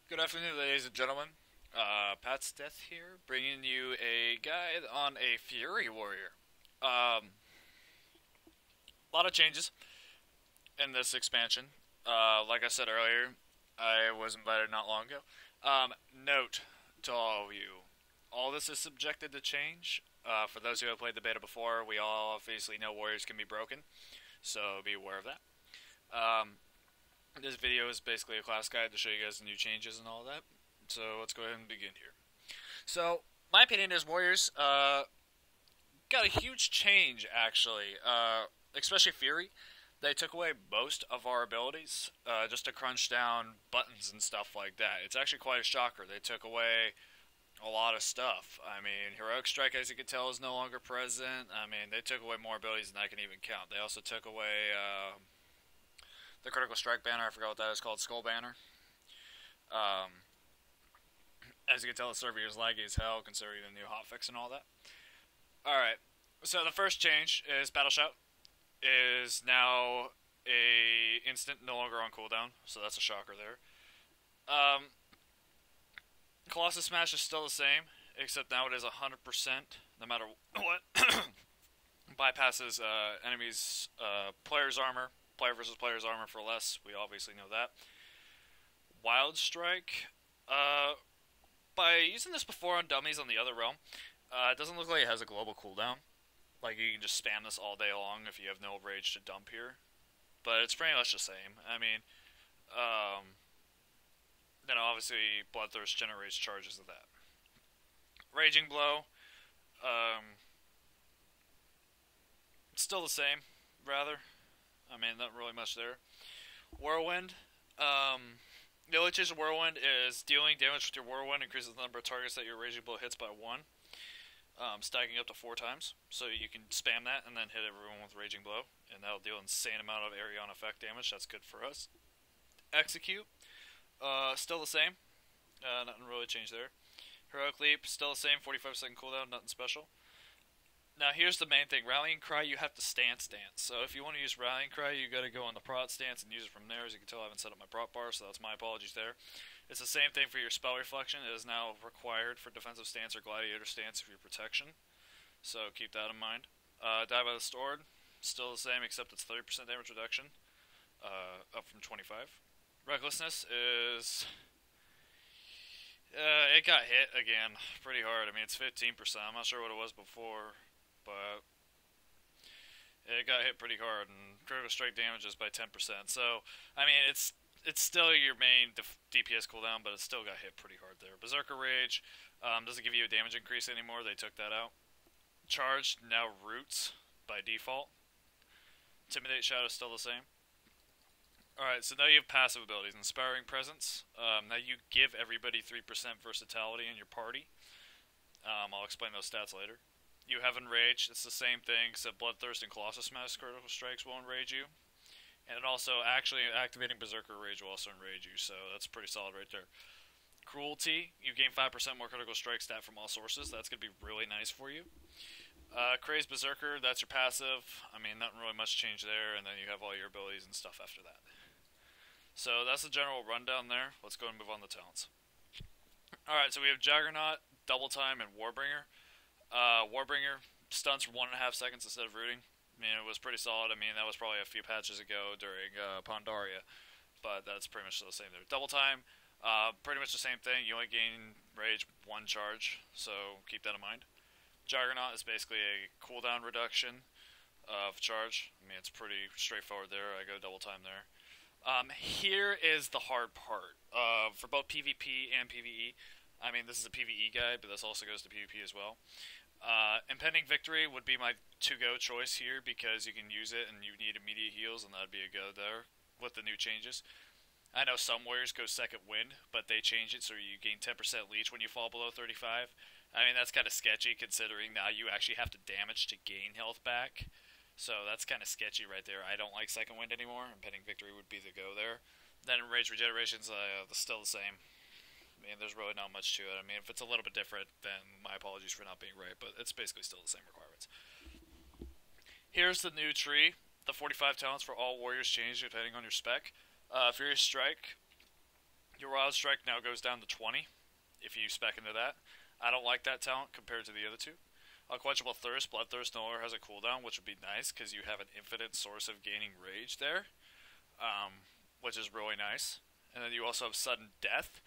Good afternoon, ladies and gentlemen. Pat's Death here, bringing you a guide on a Fury Warrior. A lot of changes in this expansion. Like I said earlier, I was invited not long ago. Note to all of you, all this is subjected to change. For those who have played the beta before, we all obviously know warriors can be broken, so be aware of that. Um, this video is basically a class guide to show you guys the new changes and all that. So let's go ahead and begin here. So, my opinion is Warriors got a huge change, actually. Especially Fury. They took away most of our abilities just to crunch down buttons and stuff like that. It's actually quite a shocker. They took away a lot of stuff. I mean, Heroic Strike, as you can tell, is no longer present. I mean, they took away more abilities than I can even count. They also took away the Critical Strike banner. I forgot what that is called. Skull banner. Um, as you can tell, the server is laggy as hell, considering the new hotfix and all that. Alright, so the first change is Battle Shout is now a instant, no longer on cooldown, so that's a shocker there. Colossus Smash is still the same, except now it is 100%, no matter what. Bypasses enemies' player's armor, player versus player's armor for less, we obviously know that. Wild Strike, by using this before on dummies on the other realm, it doesn't look like it has a global cooldown. Like, you can just spam this all day long if you have no rage to dump here. But it's pretty much the same. I mean, obviously, Bloodthirst generates charges of that. Raging Blow, it's still the same, rather. I mean, not really much there. Whirlwind, the only change of Whirlwind is dealing damage with your Whirlwind increases the number of targets that your Raging Blow hits by 1. Stacking up to 4 times. So you can spam that and then hit everyone with Raging Blow, and that'll deal an insane amount of area on effect damage. That's good for us. Execute, still the same. Nothing really changed there. Heroic Leap, still the same, 45-second cooldown, nothing special. Now here's the main thing, Rallying Cry you have to stance. So if you want to use Rallying Cry, you gotta go on the prot stance and use it from there. As you can tell, I haven't set up my prot bar, so that's my apologies there. It's the same thing for your spell reflection. It is now required for defensive stance or gladiator stance for your protection. So keep that in mind. Die by the Sword, still the same except it's 30% damage reduction, up from 25. Recklessness is... it got hit again pretty hard. I mean, it's 15%. I'm not sure what it was before, but it got hit pretty hard, and critical strike damages by 10%. So, I mean, it's still your main DPS cooldown, but it still got hit pretty hard there. Berserker Rage doesn't give you a damage increase anymore. They took that out. Charge now roots by default. Intimidate Shadow is still the same. Alright, so now you have passive abilities. Inspiring Presence. Now you give everybody 3% versatility in your party. I'll explain those stats later. You have Enrage. It's the same thing, except Bloodthirst and Colossus Smash critical strikes will enrage you. And also, actually, activating Berserker Rage will also enrage you, so that's pretty solid right there. Cruelty, you gain 5% more critical strike stat from all sources. That's going to be really nice for you. Crazed Berserker, that's your passive. I mean, not really much change there, and then you have all your abilities and stuff after that. So that's the general rundown there. Let's go and move on to talents. Alright, so we have Juggernaut, Double Time, and Warbringer. Warbringer stuns for 1.5 seconds instead of rooting. I mean, it was pretty solid. I mean, that was probably a few patches ago during Pandaria, but that's pretty much the same there. Double Time, pretty much the same thing. You only gain Rage 1 charge, so keep that in mind. Juggernaut is basically a cooldown reduction of charge. I mean, it's pretty straightforward there. I go Double Time there. Here is the hard part. For both PvP and PvE, I mean, this is a PvE guide, but this also goes to PvP as well. Impending Victory would be my to-go choice here because you can use it and you need immediate heals, and that'd be a go there with the new changes. I know some warriors go Second Wind, but they change it so you gain 10% leech when you fall below 35. I mean, that's kind of sketchy considering now you actually have to damage to gain health back. So that's kind of sketchy right there. I don't like Second Wind anymore. Impending Victory would be the go there. Then Rage Regeneration's still the same. I mean, there's really not much to it. I mean, if it's a little bit different, then my apologies for not being right, but it's basically still the same requirements. Here's the new tree. The 45 talents for all warriors change depending on your spec. Furious Strike Your Wild Strike now goes down to 20 if you spec into that. I don't like that talent compared to the other two. Unquenchable Thirst, Bloodthirst no longer has a cooldown, which would be nice because you have an infinite source of gaining rage there, which is really nice. And then you also have Sudden Death.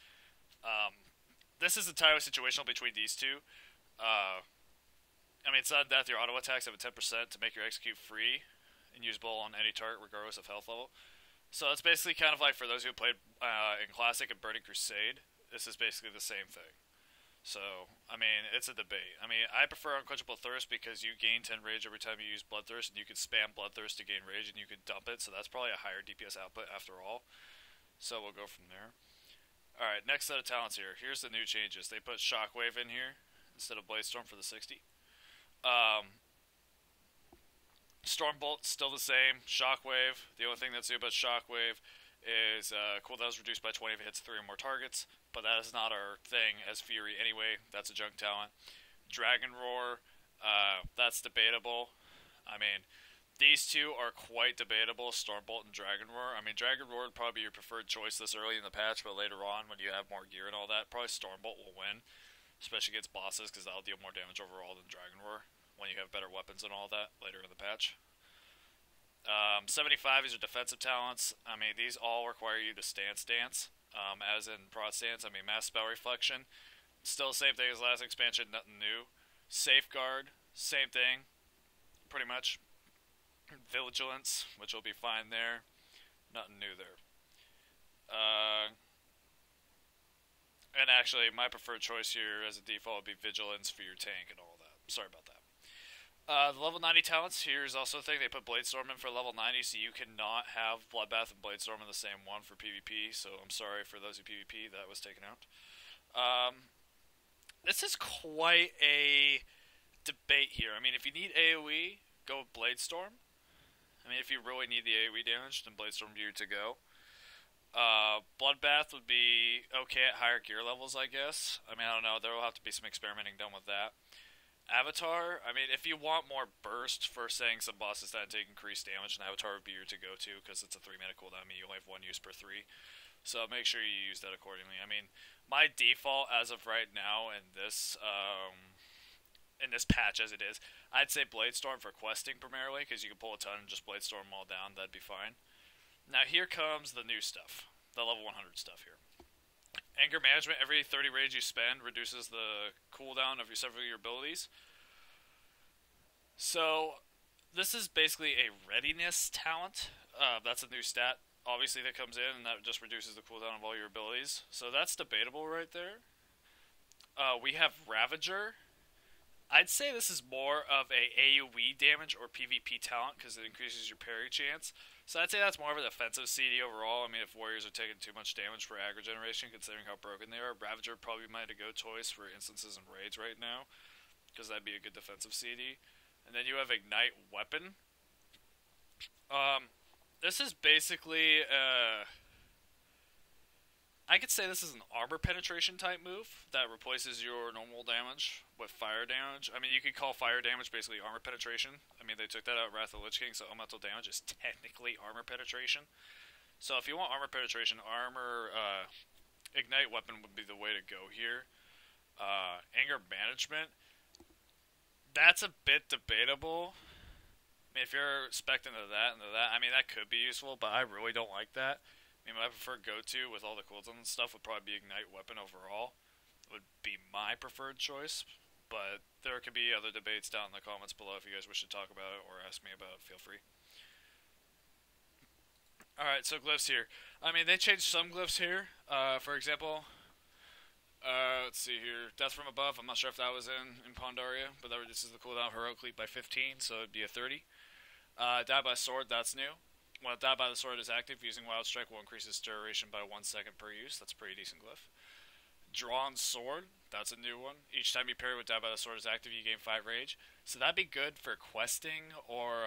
This is entirely situational between these two. Sudden Death, your auto attacks have a 10% to make your execute free and usable on any target regardless of health level. So it's basically kind of like for those who played in Classic and Burning Crusade, this is basically the same thing. So, it's a debate. I prefer Unquenchable Thirst because you gain 10 rage every time you use Bloodthirst, and you can spam Bloodthirst to gain rage, and you can dump it, so that's probably a higher DPS output after all. So we'll go from there. Alright, next set of talents here. Here's the new changes. They put Shockwave in here instead of Bladestorm for the 60. Stormbolt, still the same. Shockwave, the only thing that's new about Shockwave is cooldown's reduced by 20 if it hits 3 or more targets, but that is not our thing as Fury anyway. That's a junk talent. Dragon Roar, that's debatable. These two are quite debatable, Stormbolt and Dragon Roar. Dragon Roar would probably be your preferred choice this early in the patch, but later on, when you have more gear and all that, probably Stormbolt will win, especially against bosses, because that'll deal more damage overall than Dragon Roar when you have better weapons and all that later in the patch. 75, these are defensive talents. These all require you to stance dance, as in Prot Stance. Mass Spell Reflection, still the same thing as last expansion, nothing new. Safeguard, same thing, pretty much. Vigilance, which will be fine there, nothing new there. And actually, my preferred choice here as a default would be Vigilance for your tank and all that. Sorry about that. The level 90 talents, here's also a thing. They put Bladestorm in for level 90, so you cannot have Bloodbath and Bladestorm in the same one for PvP, so I'm sorry for those who PvP, that was taken out. This is quite a debate here. If you need AoE, go with Bladestorm. If you really need the AoE damage, then Bladestorm gear to go. Bloodbath would be okay at higher gear levels, I guess. I don't know, there will have to be some experimenting done with that. Avatar, if you want more burst for saying some bosses that take increased damage, then Avatar would be your to go to, because it's a 3 mana cooldown, you only have 1 use per 3. So make sure you use that accordingly. My default as of right now in this patch as it is, I'd say Bladestorm for questing primarily, because you can pull a ton and just Bladestorm them all down, that'd be fine. Now here comes the new stuff, the level 100 stuff here. Anger Management, every 30 rage you spend reduces the cooldown of several of your abilities. So this is basically a readiness talent. That's a new stat, obviously, that comes in, and that just reduces the cooldown of all your abilities. So that's debatable right there. We have Ravager. I'd say this is more of a AoE damage or PvP talent because it increases your parry chance. So I'd say that's more of a defensive CD overall. If warriors are taking too much damage for aggro generation, considering how broken they are, Ravager probably might have go choice for instances and raids right now, because that'd be a good defensive CD. And then you have Ignite Weapon. This is basically I could say this is an armor penetration type move that replaces your normal damage with fire damage. You could call fire damage basically armor penetration. They took that out of Wrath of the Lich King, so elemental damage is technically armor penetration. So if you want armor penetration, Ignite Weapon would be the way to go here. Anger Management, that's a bit debatable. If you're expecting that, that could be useful, but I really don't like that. My preferred go-to with all the cooldowns and stuff would probably be Ignite Weapon overall. Would be my preferred choice, but there could be other debates down in the comments below if you guys wish to talk about it or ask me about it, feel free. Alright, so glyphs here. They changed some glyphs here. For example, let's see here. Death from Above, I'm not sure if that was in Pandaria, but that reduces the cooldown of Heroic Leap by 15, so it'd be a 30. Die by Sword, that's new. When Die by the Sword is active, using Wild Strike will increase its duration by 1 second per use. That's a pretty decent glyph. Drawn Sword, that's a new one. Each time you parry with Die by the Sword is active, you gain 5 rage. So that'd be good for questing or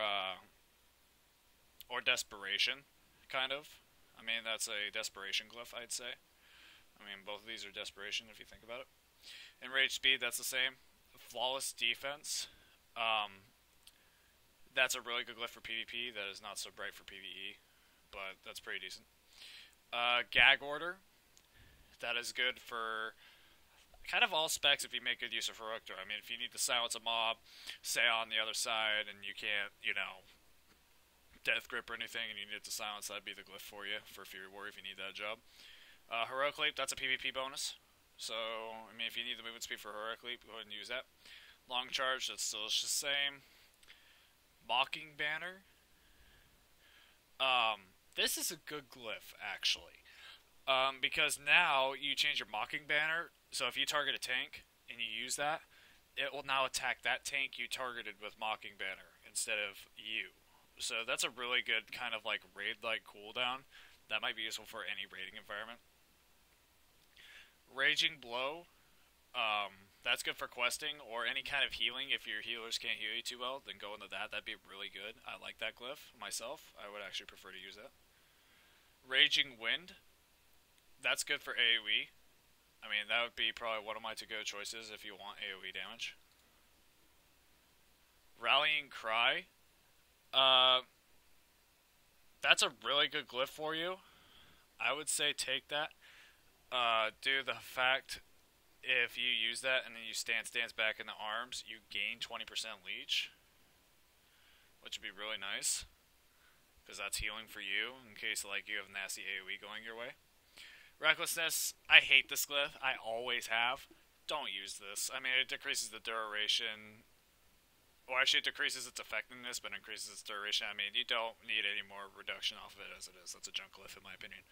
desperation, kind of. That's a desperation glyph, I'd say. Both of these are desperation if you think about it. Enraged Speed, that's the same. Flawless Defense. That's a really good glyph for PvP. That is not so bright for PvE, but that's pretty decent. Gag Order. that is good for kind of all specs if you make good use of Heroic Throw. I mean, if you need to silence a mob, say on the other side, and you can't, Death Grip or anything, and you need it to silence, that'd be the glyph for you, for Fury Warrior if you need that job. Heroic Leap, that's a PvP bonus. So, I mean, if you need the movement speed for Heroic Leap, go ahead and use that. Long Charge, that's still just the same. Mocking Banner. This is a good glyph, actually. Because now you change your Mocking Banner, so if you target a tank and you use that, it will now attack that tank you targeted with Mocking Banner instead of you. So that's a really good kind of like raid-like cooldown that might be useful for any raiding environment. Raging Blow, that's good for questing or any kind of healing. If your healers can't heal you too well, then go into that. That'd be really good. I like that glyph myself. I would actually prefer to use that. Raging Wind, that's good for AoE. I mean, that would be probably one of my to-go choices if you want AoE damage. Rallying Cry, that's a really good glyph for you. I would say take that. Due to the fact, if you use that and then you stance back in the arms, you gain 20% leech, which would be really nice, because that's healing for you in case like you have nasty AoE going your way. Recklessness, I hate this glyph. I always have. Don't use this. I mean, it decreases the duration. Well, actually, it decreases its effectiveness, but increases its duration. I mean, you don't need any more reduction off of it as it is. That's a junk glyph, in my opinion.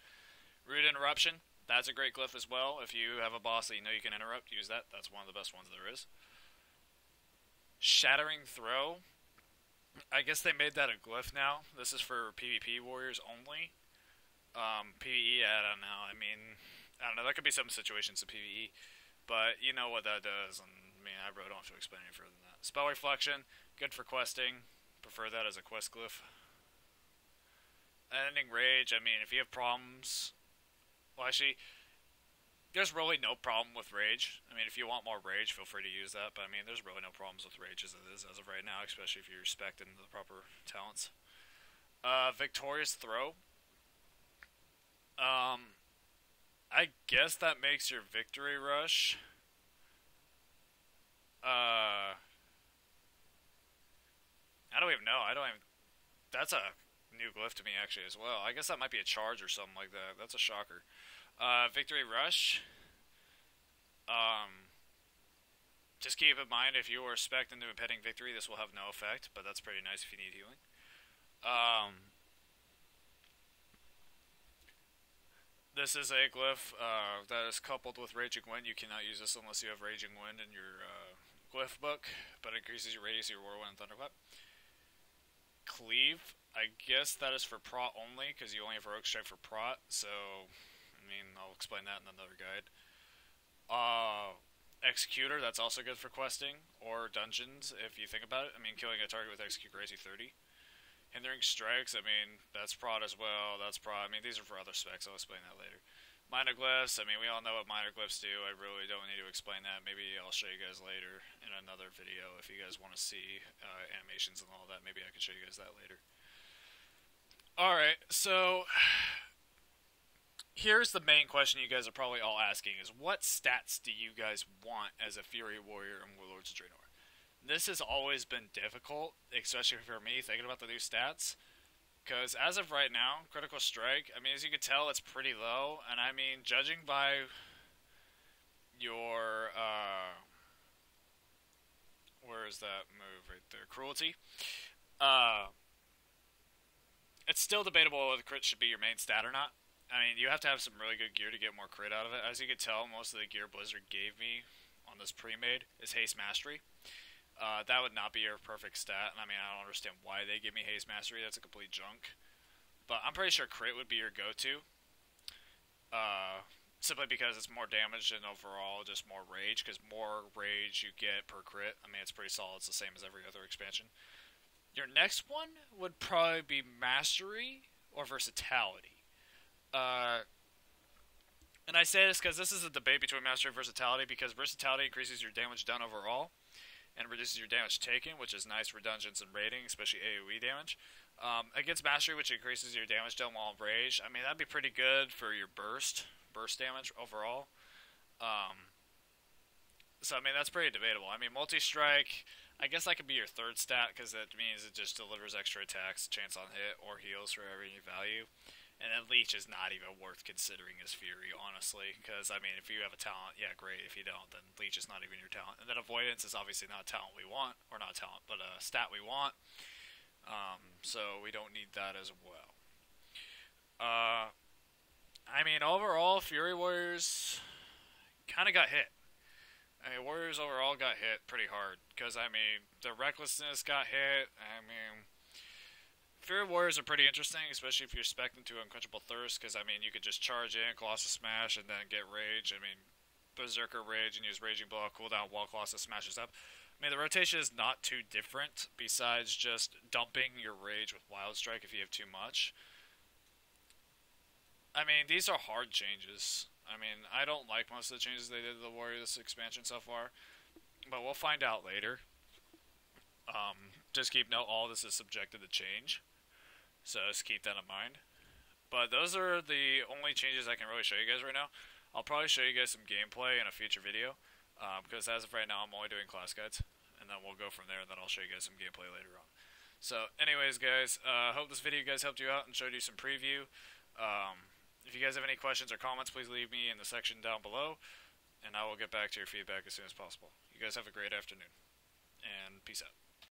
Rude Interruption, that's a great glyph as well. If you have a boss that you know you can interrupt, use that. That's one of the best ones there is. Shattering Throw, I guess they made that a glyph now. This is for PvP warriors only. PvE, I don't know. I mean, I don't know. There could be some situations in PvE, but you know what that does. And I mean, I really don't have to explain any further than that. Spell Reflection, good for questing. Prefer that as a quest glyph. Ending Rage, I mean, if you have problems, well, actually, there's really no problem with Rage. I mean, if you want more Rage, feel free to use that. But I mean, there's really no problems with Rage as it is as of right now, especially if you're respecting the proper talents. Victorious Throw. I guess that makes your Victory Rush. I don't even know. That's a new glyph to me, actually, as well. I guess that might be a charge or something like that. That's a shocker. Victory Rush. Just keep in mind, if you are spec'd into impending victory, this will have no effect, but that's pretty nice if you need healing. This is a glyph that is coupled with Raging Wind. You cannot use this unless you have Raging Wind in your glyph book, but it increases your radius of your Whirlwind and Thunderclap. Cleave, I guess that is for prot only, because you only have Heroic Strike for prot, so, I mean, I'll explain that in another guide. Executor, that's also good for questing, or dungeons, if you think about it. I mean, killing a target with Execute raise you 30. Hindering Strikes, I mean, that's prot as well, that's prot. I mean, these are for other specs, I'll explain that later. Minor Glyphs, I mean, we all know what Minor Glyphs do. I really don't need to explain that. Maybe I'll show you guys later in another video if you guys want to see animations and all that. Maybe I can show you guys that later. Alright, so here's the main question you guys are probably all asking is, what stats do you guys want as a Fury Warrior in Warlords of Draenor? This has always been difficult, especially for me, thinking about the new stats. Because as of right now, Critical Strike, I mean, as you can tell, it's pretty low. And I mean, judging by your, where is that move right there? Cruelty. It's still debatable whether crit should be your main stat or not. I mean, you have to have some really good gear to get more crit out of it. As you can tell, most of the gear Blizzard gave me on this pre-made is Haste Mastery. That would not be your perfect stat, and I mean, I don't understand why they give me Haste Mastery. That's a complete junk. But I'm pretty sure crit would be your go-to. Simply because it's more damage and overall just more rage, because more rage you get per crit. I mean, it's pretty solid. It's the same as every other expansion. Your next one would probably be Mastery or Versatility. And I say this because this is a debate between Mastery and Versatility, because Versatility increases your damage done overall and reduces your damage taken, which is nice for dungeons and raiding, especially AoE damage. Against Mastery, which increases your damage done while in rage, I mean, that'd be pretty good for your burst, burst damage overall. Um, so I mean that's pretty debatable. I mean multi-strike, I guess that could be your third stat because that means it just delivers extra attacks, chance on hit, or heals for every value. And then Leech is not even worth considering as Fury, honestly, because I mean if you have a talent, yeah, great. If you don't, then Leech is not even your talent. And then Avoidance is obviously not a talent we want, or not a talent, but a stat we want. So we don't need that as well. I mean overall, Fury Warriors kind of got hit. I mean, Warriors overall got hit pretty hard because I mean the recklessness got hit. I mean, Fury Warriors are pretty interesting, especially if you're spec'd into Unquenchable Thirst, because I mean you could just charge in, Colossus Smash, and then get Rage. I mean, Berserker Rage and use Raging Blow cooldown while Colossus smashes up. I mean the rotation is not too different, besides just dumping your Rage with Wild Strike if you have too much. I mean these are hard changes. I mean, I don't like most of the changes they did to the Warriors expansion so far, but we'll find out later. Just keep note, all this is subjected to change, so just keep that in mind. But those are the only changes I can really show you guys right now. I'll probably show you guys some gameplay in a future video, because as of right now, I'm only doing class guides, and then we'll go from there, and then I'll show you guys some gameplay later on. So, anyways, guys, hope this video guys helped you out and showed you some preview. If you guys have any questions or comments, please leave me in the section down below, and I will get back to your feedback as soon as possible. You guys have a great afternoon, and peace out.